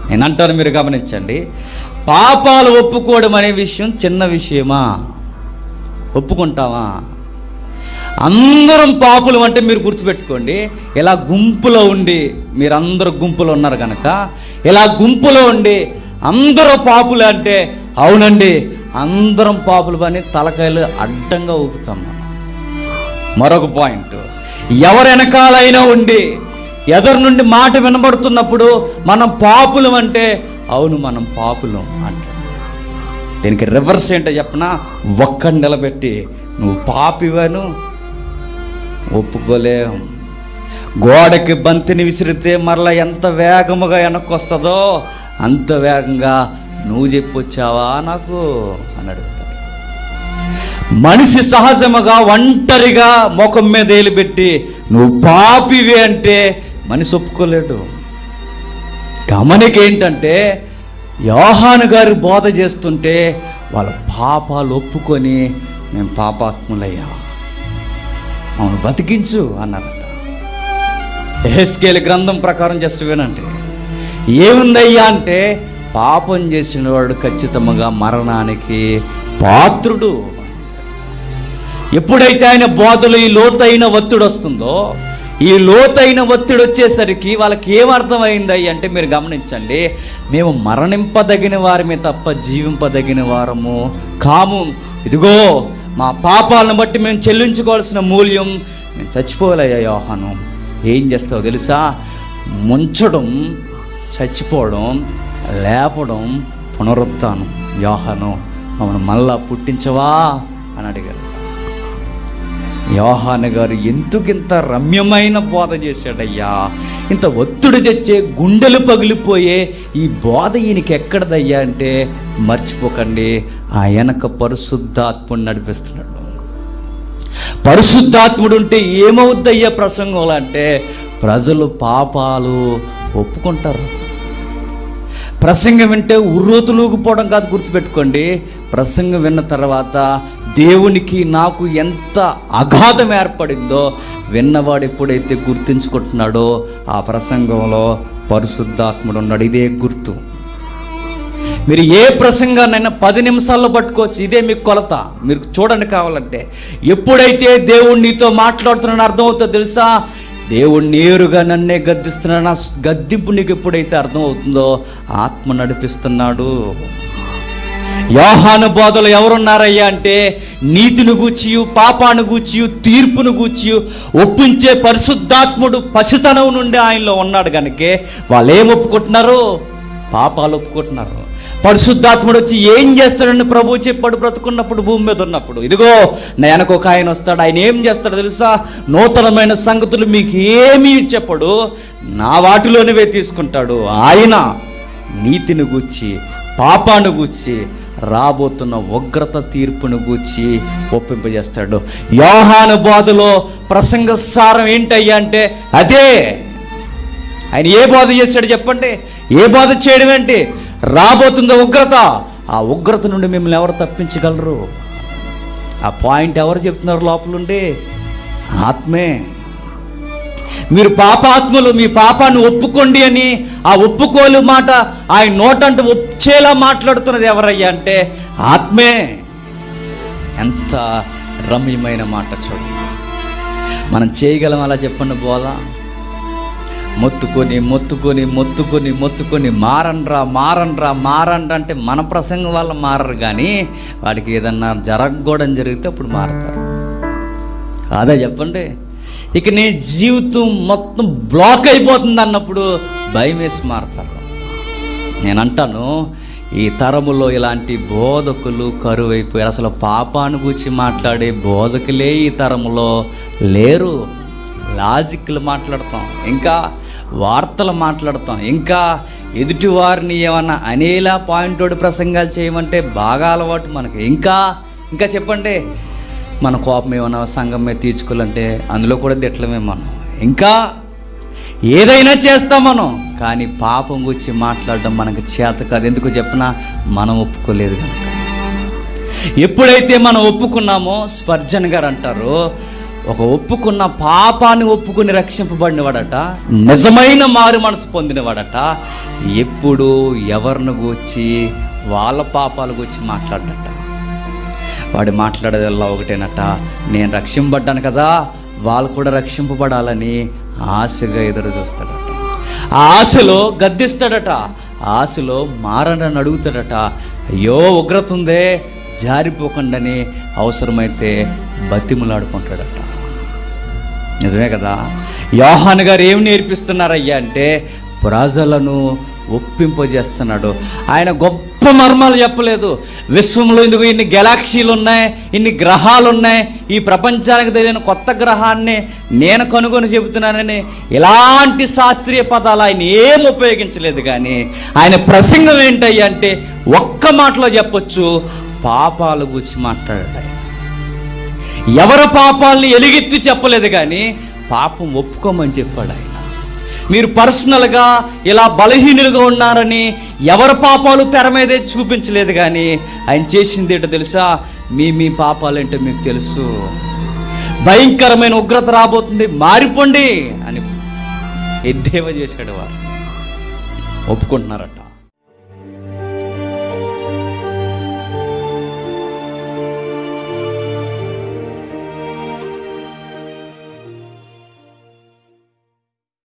నేనంటాను, మీరు గమనించండి, పాపాలు ఒప్పుకోవడం అనే విషయం చిన్న విషయమా? ఒప్పుకుంటావా? అందరం పాపులు అంటే మీరు గుర్తుపెట్టుకోండి, ఇలా గుంపులో ఉండి, మీరందరూ గుంపులో ఉన్నారు కనుక, ఇలా గుంపులో ఉండి అందరూ పాపులు అంటే అవునండి అందరం పాపులు అని తలకాయలు అడ్డంగా ఊపుతాం మనం. మరొక పాయింట్, ఎవరు వెనకాలైనా ఉండి ఎదురు నుండి మాట వినబడుతున్నప్పుడు మనం పాపులం అంటే అవును మనం పాపులం అంటాం. దీనికి రివర్స్ ఏంటో చెప్పనా? ఒక్కడిని నిలబెట్టి నువ్వు పాపివను ఒప్పుకోలేం. గోడకి బంతిని విసిరితే మరలా ఎంత వేగముగా వెనక్కి వస్తుందో అంత వేగంగా నువ్వు చెప్పొచ్చావా నాకు అని అడుగుతాడు. మనిషి సహజముగా ఒంటరిగా ముఖం మీద ఏలిపెట్టి నువ్వు పాపివి అంటే మనిషి ఒప్పుకోలేడు. గమనికేంటంటే యోహాను గారు బోధ చేస్తుంటే వాళ్ళ పాపాలు ఒప్పుకొని మేము పాపాత్ములయ్యా, అవును బతికించు అన్నారట. యెహెజ్కేలు గ్రంథం ప్రకారం జస్ట్ వినండి, ఏముందయ్యా అంటే పాపం చేసిన వాడు ఖచ్చితంగా మరణానికి పాత్రుడు. ఎప్పుడైతే ఆయన బోధలు ఈ లోతైన ఒత్తిడి వస్తుందో, ఈ లోతైన ఒత్తిడి వచ్చేసరికి వాళ్ళకి ఏమర్థమైంది అంటే మీరు గమనించండి, మేము మరణింపదగిన వారమే తప్ప జీవింపదగిన వారము కాము. ఇదిగో మా పాపాలను బట్టి మేము చెల్లించుకోవాల్సిన మూల్యం మేము చచ్చిపోవాలయ్యా యోహాను. ఏం చేస్తావు తెలుసా? ముంచడం, చచ్చిపోవడం, లేపడం, పునరుత్థానం. యోహాను మమ్మల్ని మళ్ళా పుట్టించవా అని అడిగారు. యోహాను గారు ఎందుకింత రమ్యమైన బోధ చేశాడయ్యా, ఇంత ఒత్తిడి తెచ్చే గుండెలు పగిలిపోయే ఈ బోధ ఈయనకి ఎక్కడదయ్యా అంటే మర్చిపోకండి, ఆ వెనక పరిశుద్ధాత్ముడు నడిపిస్తున్నాడు. పరిశుద్ధాత్ముడు ఉంటే ఏమవుద్దయ్యా ప్రసంగంలో అంటే ప్రజలు పాపాలు ఒప్పుకుంటారు. ప్రసంగం వింటే ఉర్రోతులూగిపోవడం కాదు, గుర్తుపెట్టుకోండి. ప్రసంగం విన్న తర్వాత దేవునికి నాకు ఎంత అగాధం ఏర్పడిందో విన్నవాడు ఎప్పుడైతే గుర్తించుకుంటున్నాడో ఆ ప్రసంగంలో పరిశుద్ధాత్ముడు ఉన్నాడు. ఇదే గుర్తు. మీరు ఏ ప్రసంగాన్నైనా 10 నిమిషాల్లో పట్టుకోవచ్చు, ఇదే మీకు కొలత. మీరు చూడండి కావాలంటే. ఎప్పుడైతే దేవుడు నీతో మాట్లాడుతున్నాడో అర్థమవుతుందో తెలుసా? దేవుడు నేరుగా నన్నే గద్దిస్తున్నాడు. నా గద్దింపు నీకు ఎప్పుడైతే అర్థమవుతుందో ఆత్మ నడిపిస్తున్నాడు. యోహాను బోధలు ఎవరున్నారయ్యా అంటే నీతిని గూర్చియు, పాపాను గూర్చియు, తీర్పును గూర్చియు ఒప్పించే పరిశుద్ధాత్ముడు పసితనం నుండి ఆయనలో ఉన్నాడు కనుకే వాళ్ళు ఏం ఒప్పుకుంటున్నారు? పాపాలు ఒప్పుకుంటున్నారు. పరిశుద్ధాత్ముడు వచ్చి ఏం చేస్తాడని ప్రభువు చెప్పాడు బ్రతుకున్నప్పుడు, భూమి మీద ఉన్నప్పుడు. ఇదిగో నా వెనక ఒక ఆయన వస్తాడు, ఆయన ఏం చేస్తాడో తెలుసా? నూతనమైన సంగతులు మీకు ఏమీ చెప్పడు, నా వాటిలోనివే తీసుకుంటాడు. ఆయన నీతిని గూర్చి, పాపాను గూర్చి, రాబోతున్న ఉగ్రత తీర్పును గూర్చి ఒప్పింపజేస్తాడు. యోహాను బోధలో ప్రసంగ సారం ఏంటయ్యా అంటే అదే. ఆయన ఏ బోధ చేశాడు చెప్పండి? ఏ బోధ చేయడం ఏంటి? రాబోతున్న ఉగ్రత, ఆ ఉగ్రత నుండి మిమ్మల్ని ఎవరు తప్పించగలరు? ఆ పాయింట్ ఎవరు చెప్తున్నారు లోపలుండి? ఆత్మే. మీరు పాపాత్ములు, మీ పాపాన్ని ఒప్పుకోండి అని ఆ ఒప్పుకోలు మాట ఆయన నోటంటూ వచ్చేలా మాట్లాడుతున్నది ఎవరయ్యా అంటే ఆత్మే. ఎంత రమ్యమైన మాట చూడండి. మనం చేయగలం అలా చెప్పండి బోధ? మొత్తుకొని మొత్తుకొని మొత్తుకొని మొత్తుకొని మారండ్రా మారండ్రా మారండ్రా అంటే మన ప్రసంగం వల్ల మారరు, కానీ వాడికి ఏదన్నా జరగకూడని జరిగితే అప్పుడు మారతారు. కాదా చెప్పండి? ఇక నీ జీవితం మొత్తం బ్లాక్ అయిపోతుంది అన్నప్పుడు భయం వేసి మారతారు. నేనంటాను, ఈ తరములో ఇలాంటి బోధకులు కరువైపోయారు. అసలు పాపాను గురించి మాట్లాడే బోధకులే ఈ తరములో లేరు. లాజిక్లు మాట్లాడతాం, ఇంకా వార్తలు మాట్లాడతాం, ఇంకా ఎదుటి వారిని ఏమన్నా అనేలా పాయింట్ ప్రసంగాలు చేయమంటే బాగా అలవాటు మనకి. ఇంకా చెప్పండి, మన కోపం ఏమన్నా సంఘం మీద తీర్చుకోవాలంటే అందులో కూడా తిట్టలమే మనం. ఇంకా ఏదైనా చేస్తాం మనం, కానీ పాపం గురించి మాట్లాడడం మనకు చేత కాదు. ఎందుకు చెప్పినా మనం ఒప్పుకోలేదు కనుక. ఎప్పుడైతే మనం ఒప్పుకున్నామో, స్పర్జన్ గారు అంటారు, ఒక ఒప్పుకున్న పాపాన్ని ఒప్పుకుని రక్షింపబడినవాడట, నిజమైన మారు మనసు పొందినవాడట, ఎప్పుడు ఎవరిని గూర్చి వాళ్ళ పాపాల గురించి మాట్లాడట. వాడు మాట్లాడేదల్లా ఒకటేనట, నేను రక్షింపబడ్డాను కదా, వాళ్ళు కూడా రక్షింపబడాలని ఆశగా ఎదురు చూస్తాడట. ఆ ఆశలో గద్దిస్తాడట, ఆశలో మారని అడుగుతాడట. అయ్యో ఉగ్రత ఉందే, జారిపోకుండాని అవసరమైతే బతిములాడుకుంటాడట. నిజమే కదా. యోహాను గారు ఏమి నేర్పిస్తున్నారయ్యా అంటే ప్రజలను ఒప్పింపజేస్తున్నాడు. ఆయన గొప్ప మర్మాలు చెప్పలేదు. విశ్వంలో ఎందుకు ఇన్ని గెలాక్సీలు ఉన్నాయి, ఇన్ని గ్రహాలు ఉన్నాయి, ఈ ప్రపంచానికి తెలియని కొత్త గ్రహాన్ని నేను కనుగొని చెబుతున్నానని ఇలాంటి శాస్త్రీయ పదాలు ఆయన ఏం ఉపయోగించలేదు. కానీ ఆయన ప్రసంగం ఏంటయ్యా అంటే ఒక్క మాటలో చెప్పొచ్చు, పాపాల గురించి మాట్లాడాడు. ఆయన ఎవరి పాపాలని ఎలుగెత్తి చెప్పలేదు, కానీ పాపం ఒప్పుకోమని చెప్పాడు. ఆయన మీరు పర్సనల్గా ఇలా బలహీనులుగా ఉన్నారని ఎవరి పాపాలు తెర మీదే చూపించలేదు. కానీ ఆయన చేసింది ఏంటో తెలుసా, మీ పాపాలేంటో మీకు తెలుసు, భయంకరమైన ఉగ్రత రాబోతుంది, మారిపోండి అని ఎద్దేవా చేశాడు. వారు ఒప్పుకుంటున్నారట.